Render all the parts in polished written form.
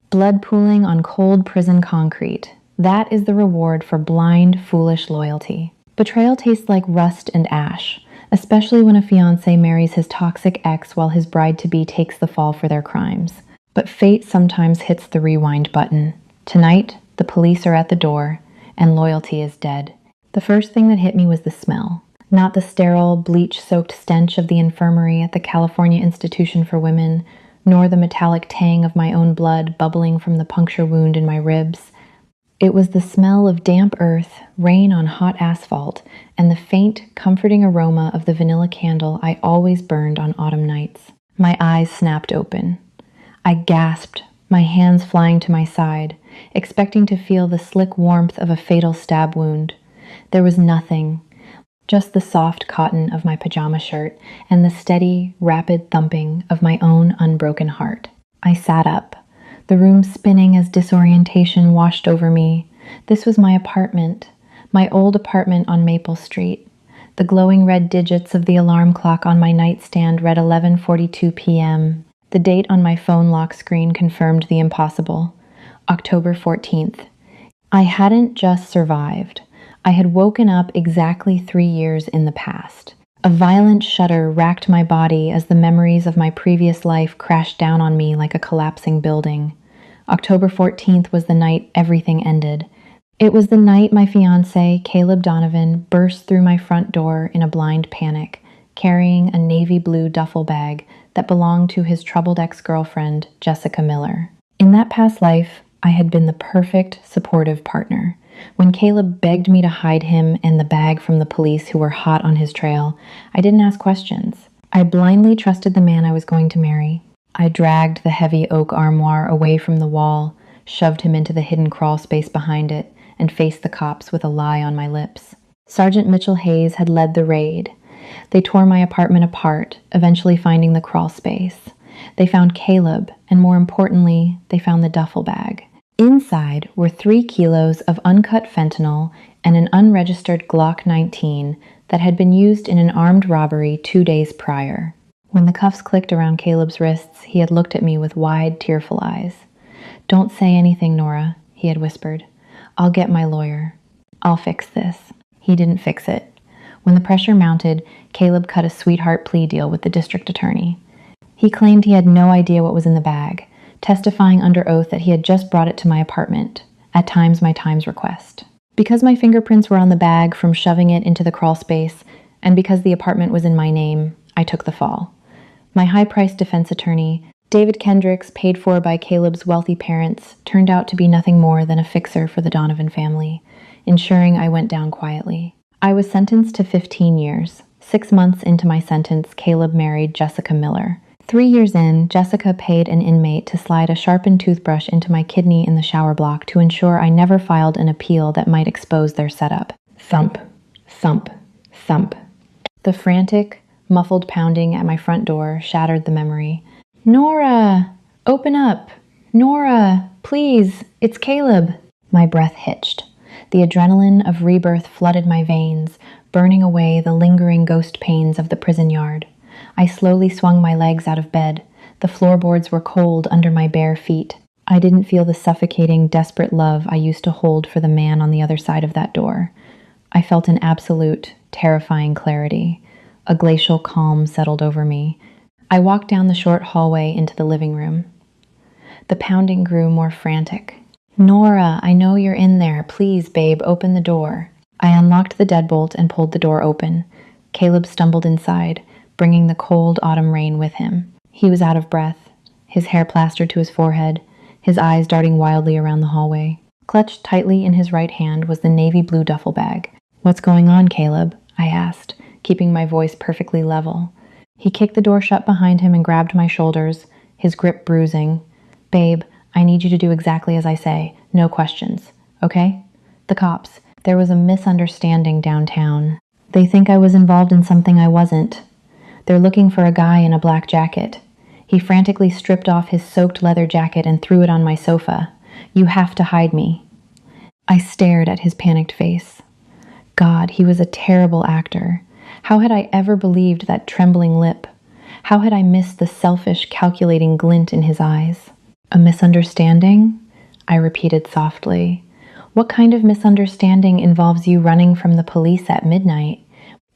Blood pooling on cold prison concrete. That is the reward for blind, foolish loyalty. Betrayal tastes like rust and ash, especially when a fiancé marries his toxic ex while his bride-to-be takes the fall for their crimes. But fate sometimes hits the rewind button. Tonight, the police are at the door, and loyalty is dead. The first thing that hit me was the smell. Not the sterile, bleach-soaked stench of the infirmary at the California Institution for Women, nor the metallic tang of my own blood bubbling from the puncture wound in my ribs. It was the smell of damp earth, rain on hot asphalt, and the faint, comforting aroma of the vanilla candle I always burned on autumn nights. My eyes snapped open. I gasped, my hands flying to my side, expecting to feel the slick warmth of a fatal stab wound. There was nothing, just the soft cotton of my pajama shirt and the steady, rapid thumping of my own unbroken heart. I sat up, the room spinning as disorientation washed over me. This was my apartment, my old apartment on Maple Street. The glowing red digits of the alarm clock on my nightstand read 11:42 p.m. The date on my phone lock screen confirmed the impossible. October 14th. I hadn't just survived. I had woken up exactly 3 years in the past. A violent shudder racked my body as the memories of my previous life crashed down on me like a collapsing building. October 14th was the night everything ended. It was the night my fiancé, Caleb Donovan, burst through my front door in a blind panic, carrying a navy blue duffel bag that belonged to his troubled ex-girlfriend, Jessica Miller. In that past life, I had been the perfect, supportive partner. When Caleb begged me to hide him and the bag from the police who were hot on his trail, I didn't ask questions. I blindly trusted the man I was going to marry. I dragged the heavy oak armoire away from the wall, shoved him into the hidden crawl space behind it, and faced the cops with a lie on my lips. Sergeant Mitchell Hayes had led the raid. They tore my apartment apart, eventually finding the crawl space. They found Caleb, and more importantly, they found the duffel bag. Inside were 3 kilos of uncut fentanyl and an unregistered Glock 19 that had been used in an armed robbery 2 days prior. When the cuffs clicked around Caleb's wrists, he had looked at me with wide, tearful eyes. "Don't say anything, Nora," he had whispered. "I'll get my lawyer. I'll fix this." He didn't fix it. When the pressure mounted, Caleb cut a sweetheart plea deal with the district attorney. He claimed he had no idea what was in the bag, testifying under oath that he had just brought it to my apartment, at times my time's request. Because my fingerprints were on the bag from shoving it into the crawl space, and because the apartment was in my name, I took the fall. My high-priced defense attorney, David Kendricks, paid for by Caleb's wealthy parents, turned out to be nothing more than a fixer for the Donovan family, ensuring I went down quietly. I was sentenced to 15 years. 6 months into my sentence, Caleb married Jessica Miller. 3 years in, Jessica paid an inmate to slide a sharpened toothbrush into my kidney in the shower block to ensure I never filed an appeal that might expose their setup. Thump, thump, thump. The frantic, muffled pounding at my front door shattered the memory. "Nora! Open up! Nora! Please! It's Caleb!" My breath hitched. The adrenaline of rebirth flooded my veins, burning away the lingering ghost pains of the prison yard. I slowly swung my legs out of bed. The floorboards were cold under my bare feet. I didn't feel the suffocating, desperate love I used to hold for the man on the other side of that door. I felt an absolute, terrifying clarity. A glacial calm settled over me. I walked down the short hallway into the living room. The pounding grew more frantic. "Nora, I know you're in there. Please, babe, open the door." I unlocked the deadbolt and pulled the door open. Caleb stumbled inside, bringing the cold autumn rain with him. He was out of breath, his hair plastered to his forehead, his eyes darting wildly around the hallway. Clutched tightly in his right hand was the navy blue duffel bag. "What's going on, Caleb?" I asked, keeping my voice perfectly level. He kicked the door shut behind him and grabbed my shoulders, his grip bruising. "Babe, I need you to do exactly as I say. No questions. Okay? The cops. There was a misunderstanding downtown. They think I was involved in something I wasn't. They're looking for a guy in a black jacket." He frantically stripped off his soaked leather jacket and threw it on my sofa. "You have to hide me." I stared at his panicked face. God, he was a terrible actor. How had I ever believed that trembling lip? How had I missed the selfish, calculating glint in his eyes? A misunderstanding? I repeated softly. What kind of misunderstanding involves you running from the police at midnight?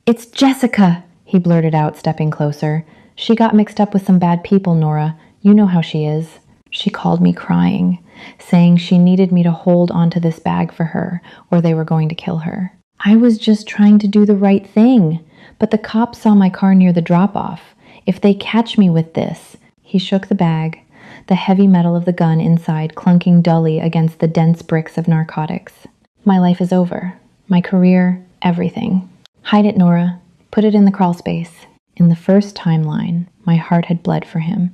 It's Jessica, he blurted out, stepping closer. She got mixed up with some bad people, Nora. You know how she is. She called me crying, saying she needed me to hold onto this bag for her, or they were going to kill her. I was just trying to do the right thing, but the cops saw my car near the drop-off. If they catch me with this... He shook the bag, the heavy metal of the gun inside clunking dully against the dense bricks of narcotics. My life is over. My career, everything. Hide it, Nora. Put it in the crawl space. In the first timeline, my heart had bled for him.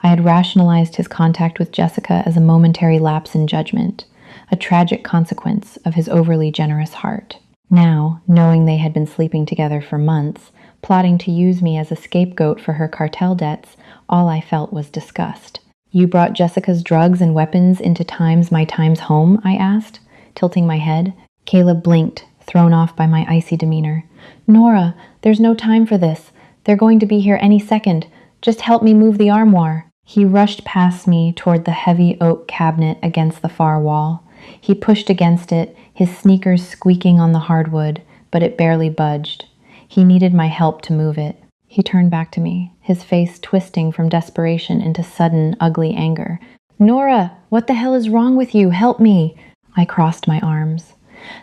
I had rationalized his contact with Jessica as a momentary lapse in judgment, a tragic consequence of his overly generous heart. Now, knowing they had been sleeping together for months, plotting to use me as a scapegoat for her cartel debts, all I felt was disgust. You brought Jessica's drugs and weapons into my time's home, I asked, tilting my head. Caleb blinked, thrown off by my icy demeanor. Nora, there's no time for this. They're going to be here any second. Just help me move the armoire. He rushed past me toward the heavy oak cabinet against the far wall. He pushed against it, his sneakers squeaking on the hardwood, but it barely budged. He needed my help to move it. He turned back to me, his face twisting from desperation into sudden, ugly anger. Nora, what the hell is wrong with you? Help me! I crossed my arms.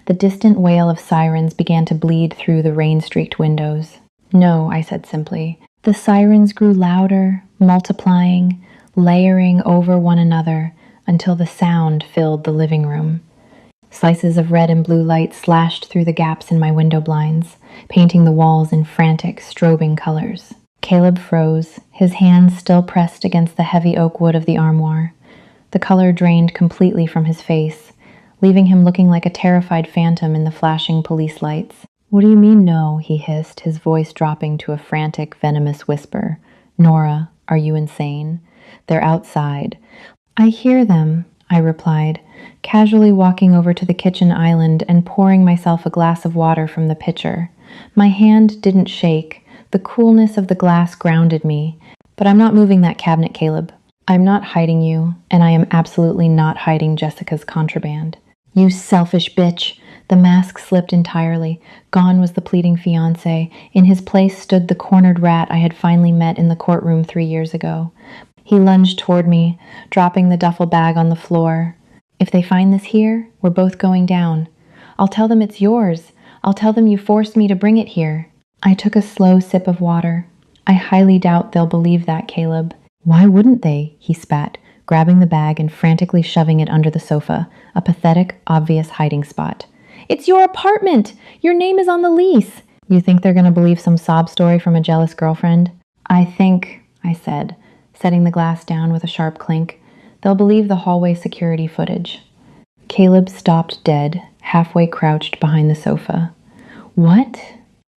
The distant wail of sirens began to bleed through the rain-streaked windows. No, I said simply. The sirens grew louder, multiplying, layering over one another until the sound filled the living room. Slices of red and blue light slashed through the gaps in my window blinds, painting the walls in frantic, strobing colors. Caleb froze, his hands still pressed against the heavy oak wood of the armoire. The color drained completely from his face, leaving him looking like a terrified phantom in the flashing police lights. What do you mean, no? He hissed, his voice dropping to a frantic, venomous whisper. Nora, are you insane? They're outside. I hear them, I replied, casually walking over to the kitchen island and pouring myself a glass of water from the pitcher. My hand didn't shake. The coolness of the glass grounded me. But I'm not moving that cabinet, Caleb. I'm not hiding you, and I am absolutely not hiding Jessica's contraband. You selfish bitch! The mask slipped entirely. Gone was the pleading fiancé. In his place stood the cornered rat I had finally met in the courtroom 3 years ago. He lunged toward me, dropping the duffel bag on the floor. If they find this here, we're both going down. I'll tell them it's yours. I'll tell them you forced me to bring it here. I took a slow sip of water. I highly doubt they'll believe that, Caleb. Why wouldn't they? He spat, grabbing the bag and frantically shoving it under the sofa, a pathetic, obvious hiding spot. It's your apartment! Your name is on the lease! You think they're going to believe some sob story from a jealous girlfriend? I think, I said, setting the glass down with a sharp clink, they'll believe the hallway security footage. Caleb stopped dead, halfway crouched behind the sofa. What?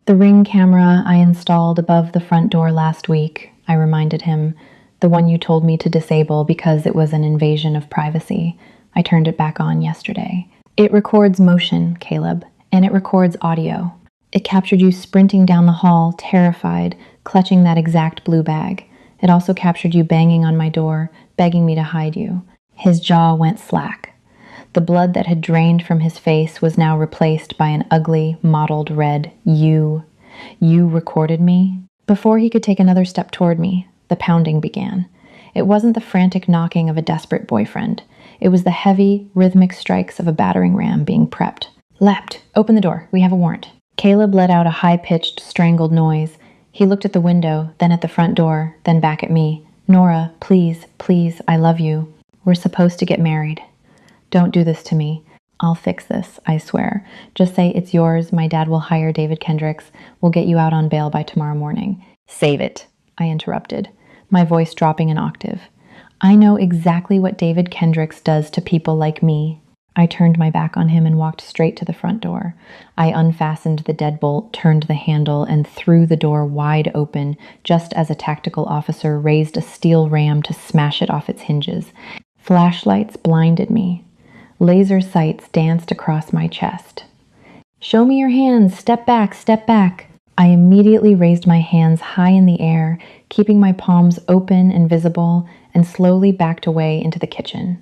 The Ring camera I installed above the front door last week, I reminded him. The one you told me to disable because it was an invasion of privacy. I turned it back on yesterday. It records motion, Caleb, and it records audio. It captured you sprinting down the hall, terrified, clutching that exact blue bag. It also captured you banging on my door, begging me to hide you. His jaw went slack. The blood that had drained from his face was now replaced by an ugly, mottled red You. You recorded me? Before he could take another step toward me, the pounding began. It wasn't the frantic knocking of a desperate boyfriend. It was the heavy, rhythmic strikes of a battering ram being prepped. Leapt. Open the door. We have a warrant. Caleb let out a high-pitched, strangled noise. He looked at the window, then at the front door, then back at me. Nora, please, please, I love you. We're supposed to get married. Don't do this to me. I'll fix this, I swear. Just say it's yours. My dad will hire David Kendricks. We'll get you out on bail by tomorrow morning. Save it, I interrupted, my voice dropping an octave. I know exactly what David Kendricks does to people like me. I turned my back on him and walked straight to the front door. I unfastened the deadbolt, turned the handle, and threw the door wide open, just as a tactical officer raised a steel ram to smash it off its hinges. Flashlights blinded me. Laser sights danced across my chest. Show me your hands! Step back! Step back! I immediately raised my hands high in the air, keeping my palms open and visible, and slowly backed away into the kitchen.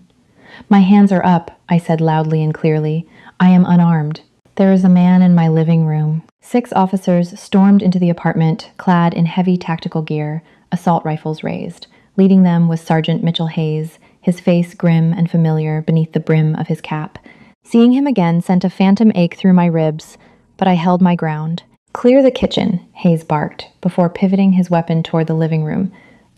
"My hands are up," I said loudly and clearly. "I am unarmed. There is a man in my living room." 6 officers stormed into the apartment, clad in heavy tactical gear, assault rifles raised. Leading them was Sergeant Mitchell Hayes, his face grim and familiar beneath the brim of his cap. Seeing him again sent a phantom ache through my ribs, but I held my ground. "Clear the kitchen," Hayes barked, before pivoting his weapon toward the living room.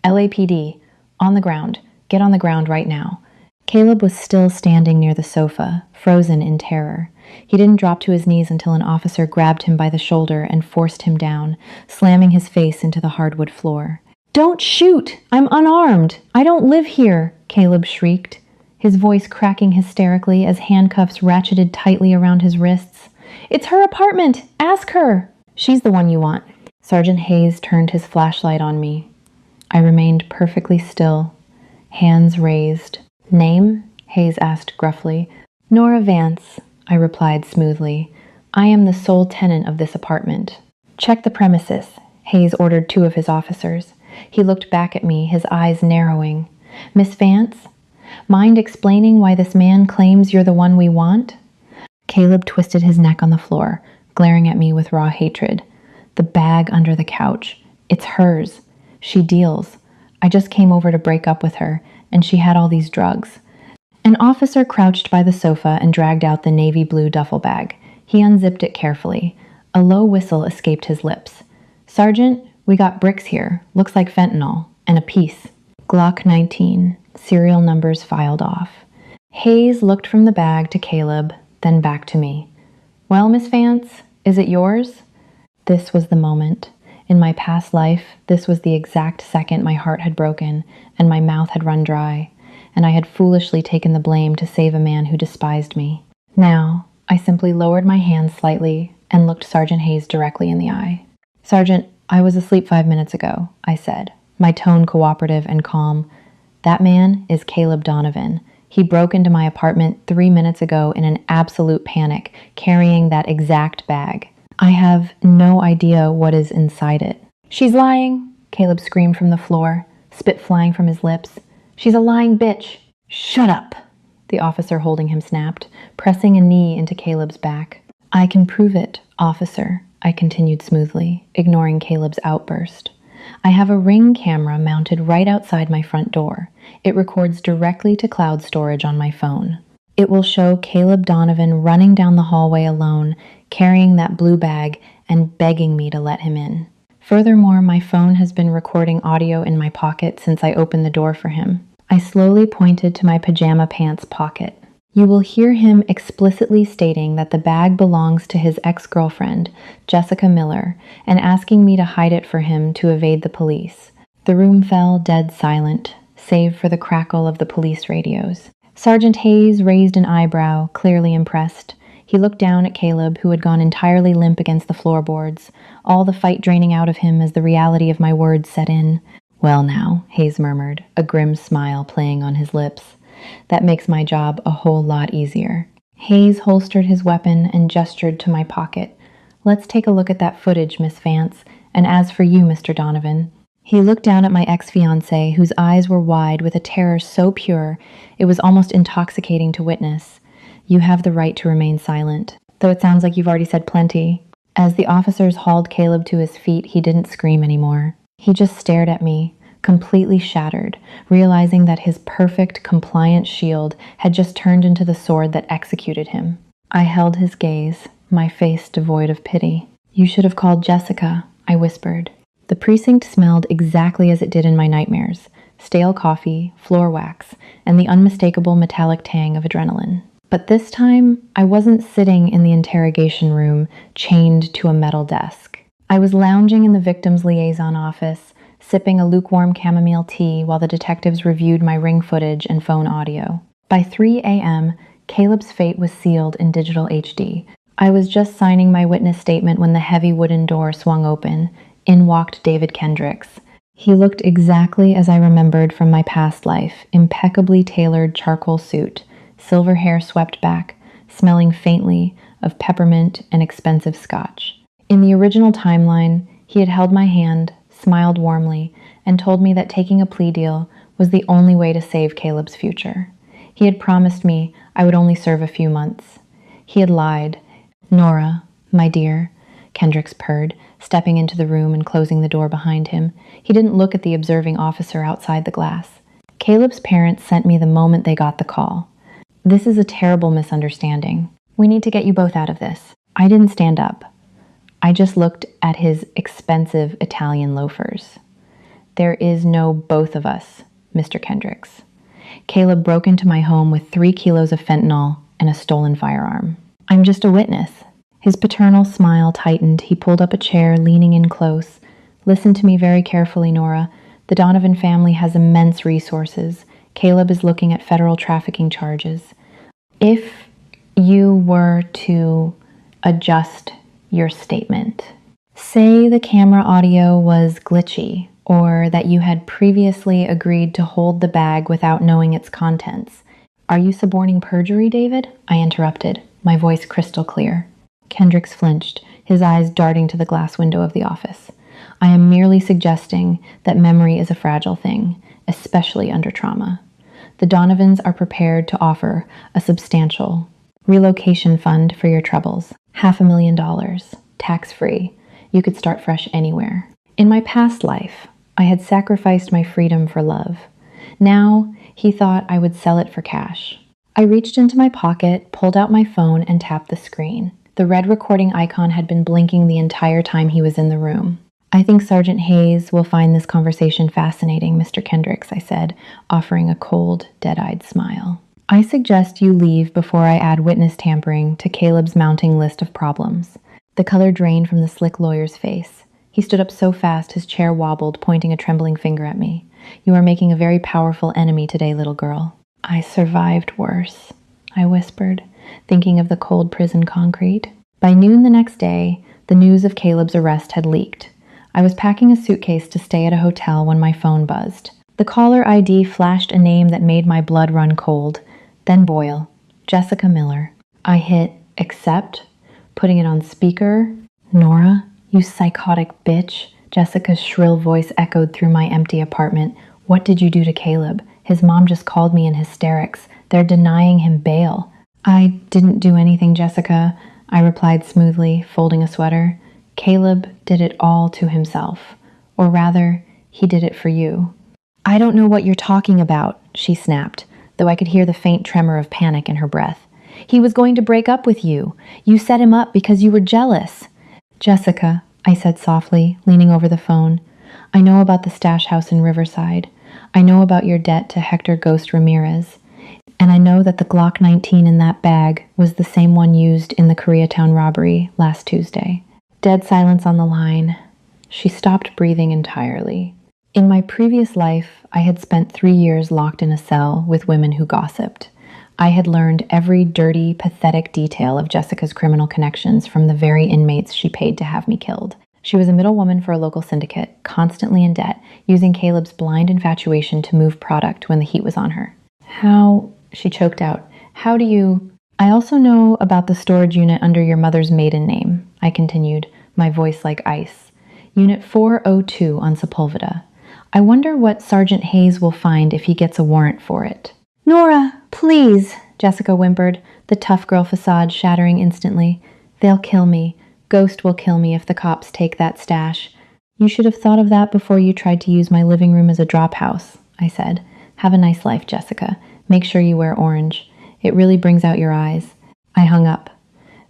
"LAPD, on the ground. Get on the ground right now." Caleb was still standing near the sofa, frozen in terror. He didn't drop to his knees until an officer grabbed him by the shoulder and forced him down, slamming his face into the hardwood floor. "Don't shoot! I'm unarmed! I don't live here!" Caleb shrieked, his voice cracking hysterically as handcuffs ratcheted tightly around his wrists. "It's her apartment! Ask her!" "She's the one you want." Sergeant Hayes turned his flashlight on me. I remained perfectly still, hands raised. "Name?" Hayes asked gruffly. "Nora Vance," I replied smoothly. "I am the sole tenant of this apartment." "Check the premises," Hayes ordered 2 of his officers. He looked back at me, his eyes narrowing. "Miss Vance, mind explaining why this man claims you're the one we want?" Caleb twisted his neck on the floor, glaring at me with raw hatred. "The bag under the couch. It's hers. She deals. I just came over to break up with her, and she had all these drugs." An officer crouched by the sofa and dragged out the navy blue duffel bag. He unzipped it carefully. A low whistle escaped his lips. "Sergeant, we got bricks here. Looks like fentanyl. And a piece." Glock 19. Serial numbers filed off. Hayes looked from the bag to Caleb, then back to me. "Well, Miss Vance, is it yours?" This was the moment. In my past life, this was the exact second my heart had broken and my mouth had run dry, and I had foolishly taken the blame to save a man who despised me. Now, I simply lowered my hand slightly and looked Sergeant Hayes directly in the eye. "Sergeant, I was asleep 5 minutes ago," I said, my tone cooperative and calm. "That man is Caleb Donovan. He broke into my apartment 3 minutes ago in an absolute panic, carrying that exact bag. I have no idea what is inside it." "She's lying," Caleb screamed from the floor, spit flying from his lips. "She's a lying bitch." "Shut up," the officer holding him snapped, pressing a knee into Caleb's back. "I can prove it, officer," I continued smoothly, ignoring Caleb's outburst. "I have a Ring camera mounted right outside my front door. It records directly to cloud storage on my phone. It will show Caleb Donovan running down the hallway alone, carrying that blue bag and begging me to let him in. Furthermore, my phone has been recording audio in my pocket since I opened the door for him." I slowly pointed to my pajama pants pocket. "You will hear him explicitly stating that the bag belongs to his ex-girlfriend, Jessica Miller, and asking me to hide it for him to evade the police." The room fell dead silent, save for the crackle of the police radios. Sergeant Hayes raised an eyebrow, clearly impressed. He looked down at Caleb, who had gone entirely limp against the floorboards, all the fight draining out of him as the reality of my words set in. "Well now," Hayes murmured, a grim smile playing on his lips. "That makes my job a whole lot easier." Hayes holstered his weapon and gestured to my pocket. "Let's take a look at that footage, Miss Vance, and as for you, Mr. Donovan." He looked down at my ex-fiancé, whose eyes were wide with a terror so pure it was almost intoxicating to witness. "You have the right to remain silent, though it sounds like you've already said plenty." As the officers hauled Caleb to his feet, he didn't scream anymore. He just stared at me, completely shattered, realizing that his perfect, compliant shield had just turned into the sword that executed him. I held his gaze, my face devoid of pity. "You should have called Jessica," I whispered. The precinct smelled exactly as it did in my nightmares: stale coffee, floor wax, and the unmistakable metallic tang of adrenaline. But this time, I wasn't sitting in the interrogation room, chained to a metal desk. I was lounging in the victim's liaison office, sipping a lukewarm chamomile tea while the detectives reviewed my Ring footage and phone audio. By 3 a.m., Caleb's fate was sealed in digital HD. I was just signing my witness statement when the heavy wooden door swung open. In walked David Kendricks. He looked exactly as I remembered from my past life: impeccably tailored charcoal suit, silver hair swept back, smelling faintly of peppermint and expensive scotch. In the original timeline, he had held my hand, smiled warmly, and told me that taking a plea deal was the only way to save Caleb's future. He had promised me I would only serve a few months. He had lied. Nora, my dear, Kendricks purred, stepping into the room and closing the door behind him. He didn't look at the observing officer outside the glass. Caleb's parents sent me the moment they got the call. This is a terrible misunderstanding. We need to get you both out of this. I didn't stand up. I just looked at his expensive Italian loafers. There is no both of us, Mr. Kendricks. Caleb broke into my home with 3 kilos of fentanyl and a stolen firearm. I'm just a witness. His paternal smile tightened. He pulled up a chair, leaning in close. Listen to me very carefully, Nora. The Donovan family has immense resources. Caleb is looking at federal trafficking charges. If you were to adjust your statement, say the camera audio was glitchy, or that you had previously agreed to hold the bag without knowing its contents. Are you suborning perjury, David? I interrupted, my voice crystal clear. Kendricks flinched, his eyes darting to the glass window of the office. I am merely suggesting that memory is a fragile thing, especially under trauma. The Donovans are prepared to offer a substantial relocation fund for your troubles. $500,000, tax-free. You could start fresh anywhere. In my past life, I had sacrificed my freedom for love. Now, he thought I would sell it for cash. I reached into my pocket, pulled out my phone, and tapped the screen. The red recording icon had been blinking the entire time he was in the room. I think Sergeant Hayes will find this conversation fascinating, Mr. Kendricks, I said, offering a cold, dead-eyed smile. I suggest you leave before I add witness tampering to Caleb's mounting list of problems. The color drained from the slick lawyer's face. He stood up so fast his chair wobbled, pointing a trembling finger at me. You are making a very powerful enemy today, little girl. I survived worse, I whispered, thinking of the cold prison concrete. By noon the next day, the news of Caleb's arrest had leaked. I was packing a suitcase to stay at a hotel when my phone buzzed. The caller ID flashed a name that made my blood run cold, then boil. Jessica Miller. I hit accept, putting it on speaker. Nora, you psychotic bitch. Jessica's shrill voice echoed through my empty apartment. What did you do to Caleb? His mom just called me in hysterics. They're denying him bail. I didn't do anything, Jessica, I replied smoothly, folding a sweater. Caleb did it all to himself. Or rather, he did it for you. I don't know what you're talking about, she snapped, though I could hear the faint tremor of panic in her breath. He was going to break up with you. You set him up because you were jealous. Jessica, I said softly, leaning over the phone. I know about the stash house in Riverside. I know about your debt to Hector Ghost Ramirez. And I know that the Glock 19 in that bag was the same one used in the Koreatown robbery last Tuesday. Dead silence on the line. She stopped breathing entirely. In my previous life, I had spent 3 years locked in a cell with women who gossiped. I had learned every dirty, pathetic detail of Jessica's criminal connections from the very inmates she paid to have me killed. She was a middlewoman for a local syndicate, constantly in debt, using Caleb's blind infatuation to move product when the heat was on her. How, she choked out, how do you... I also know about the storage unit under your mother's maiden name, I continued, my voice like ice. Unit 402 on Sepulveda. I wonder what Sergeant Hayes will find if he gets a warrant for it. Nora, please, Jessica whimpered, the tough girl facade shattering instantly. They'll kill me. Ghost will kill me if the cops take that stash. You should have thought of that before you tried to use my living room as a drop house, I said. Have a nice life, Jessica. Make sure you wear orange. It really brings out your eyes. I hung up.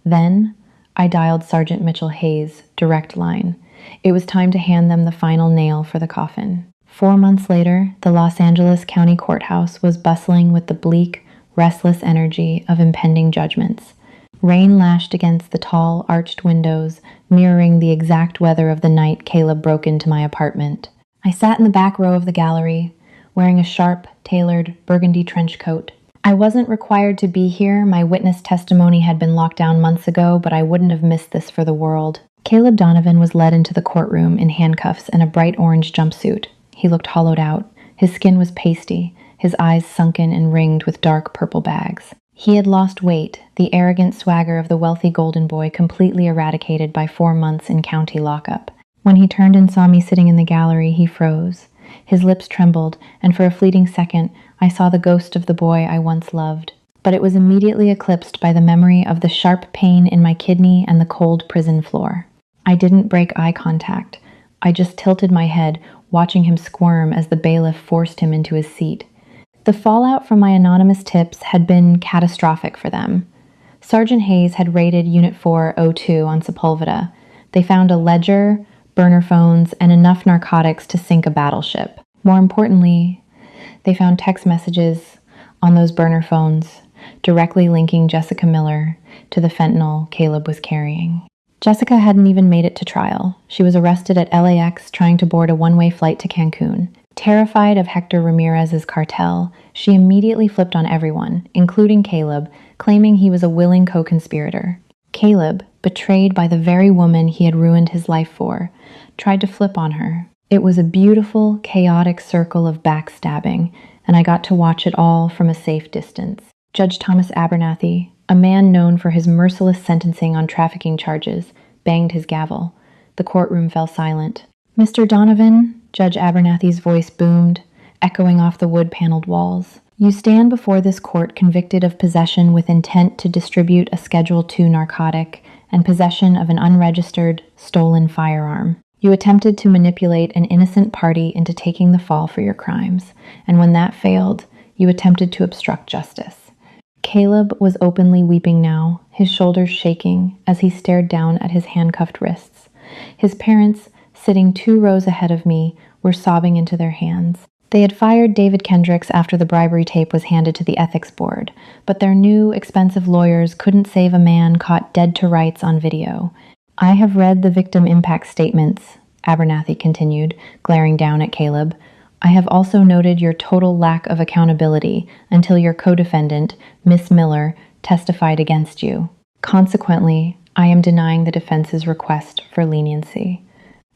Then I dialed Sergeant Mitchell Hayes' direct line. It was time to hand them the final nail for the coffin. 4 months later, the Los Angeles County Courthouse was bustling with the bleak, restless energy of impending judgments. Rain lashed against the tall, arched windows, mirroring the exact weather of the night Caleb broke into my apartment. I sat in the back row of the gallery, wearing a sharp, tailored burgundy trench coat. I wasn't required to be here. My witness testimony had been locked down months ago, but I wouldn't have missed this for the world. Caleb Donovan was led into the courtroom in handcuffs and a bright orange jumpsuit. He looked hollowed out. His skin was pasty, his eyes sunken and ringed with dark purple bags. He had lost weight, the arrogant swagger of the wealthy golden boy completely eradicated by 4 months in county lockup. When he turned and saw me sitting in the gallery, he froze. His lips trembled, and for a fleeting second, I saw the ghost of the boy I once loved. But it was immediately eclipsed by the memory of the sharp pain in my kidney and the cold prison floor. I didn't break eye contact. I just tilted my head, watching him squirm as the bailiff forced him into his seat. The fallout from my anonymous tips had been catastrophic for them. Sergeant Hayes had raided Unit 402 on Sepulveda. They found a ledger, burner phones, and enough narcotics to sink a battleship. More importantly, they found text messages on those burner phones directly linking Jessica Miller to the fentanyl Caleb was carrying. Jessica hadn't even made it to trial. She was arrested at LAX trying to board a one-way flight to Cancun. Terrified of Hector Ramirez's cartel, she immediately flipped on everyone, including Caleb, claiming he was a willing co-conspirator. Caleb, betrayed by the very woman he had ruined his life for, tried to flip on her. It was a beautiful, chaotic circle of backstabbing, and I got to watch it all from a safe distance. Judge Thomas Abernathy, a man known for his merciless sentencing on trafficking charges, banged his gavel. The courtroom fell silent. "Mr. Donovan," Judge Abernathy's voice boomed, echoing off the wood-paneled walls. "You stand before this court convicted of possession with intent to distribute a Schedule II narcotic and possession of an unregistered, stolen firearm. You attempted to manipulate an innocent party into taking the fall for your crimes, and when that failed, you attempted to obstruct justice." Caleb was openly weeping now, his shoulders shaking as he stared down at his handcuffed wrists. His parents, sitting 2 rows ahead of me, were sobbing into their hands. They had fired David Kendricks after the bribery tape was handed to the ethics board, but their new, expensive lawyers couldn't save a man caught dead to rights on video. "I have read the victim impact statements," Abernathy continued, glaring down at Caleb. "I have also noted your total lack of accountability until your co-defendant, Miss Miller, testified against you. Consequently, I am denying the defense's request for leniency."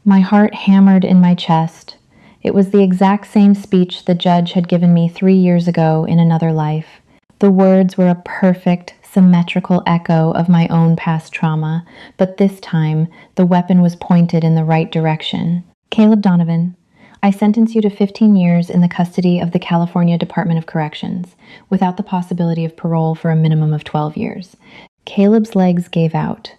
My heart hammered in my chest. It was the exact same speech the judge had given me 3 years ago in another life. The words were a perfect, symmetrical echo of my own past trauma, but this time, the weapon was pointed in the right direction. "Caleb Donovan, I sentence you to 15 years in the custody of the California Department of Corrections, without the possibility of parole for a minimum of 12 years. Caleb's legs gave out.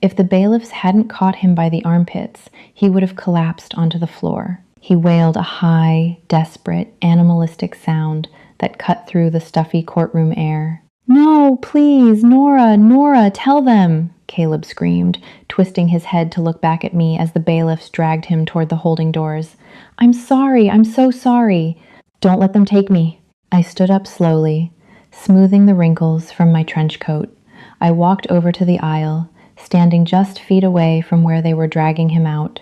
If the bailiffs hadn't caught him by the armpits, he would have collapsed onto the floor. He wailed a high, desperate, animalistic sound that cut through the stuffy courtroom air. "No, please, Nora, tell them!" Caleb screamed, twisting his head to look back at me as the bailiffs dragged him toward the holding doors. I'm so sorry. Don't let them take me." I stood up slowly, smoothing the wrinkles from my trench coat. I walked over to the aisle, standing just feet away from where they were dragging him out.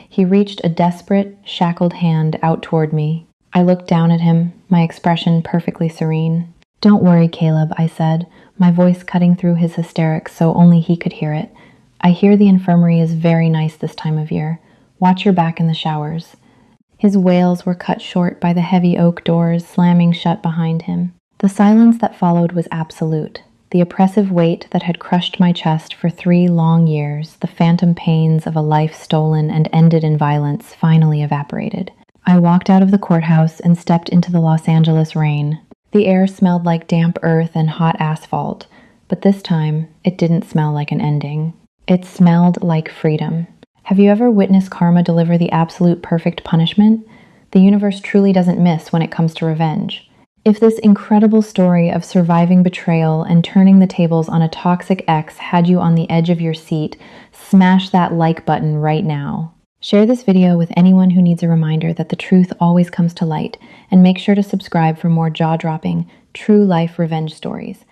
He reached a desperate, shackled hand out toward me. I looked down at him, my expression perfectly serene. "Don't worry, Caleb," I said, my voice cutting through his hysterics so only he could hear it. "I hear the infirmary is very nice this time of year. Watch your back in the showers." His wails were cut short by the heavy oak doors slamming shut behind him. The silence that followed was absolute. The oppressive weight that had crushed my chest for 3 long years, the phantom pains of a life stolen and ended in violence, finally evaporated. I walked out of the courthouse and stepped into the Los Angeles rain. The air smelled like damp earth and hot asphalt, but this time, it didn't smell like an ending. It smelled like freedom. Have you ever witnessed karma deliver the absolute perfect punishment? The universe truly doesn't miss when it comes to revenge. If this incredible story of surviving betrayal and turning the tables on a toxic ex had you on the edge of your seat, smash that like button right now. Share this video with anyone who needs a reminder that the truth always comes to light, and make sure to subscribe for more jaw-dropping, true-life revenge stories.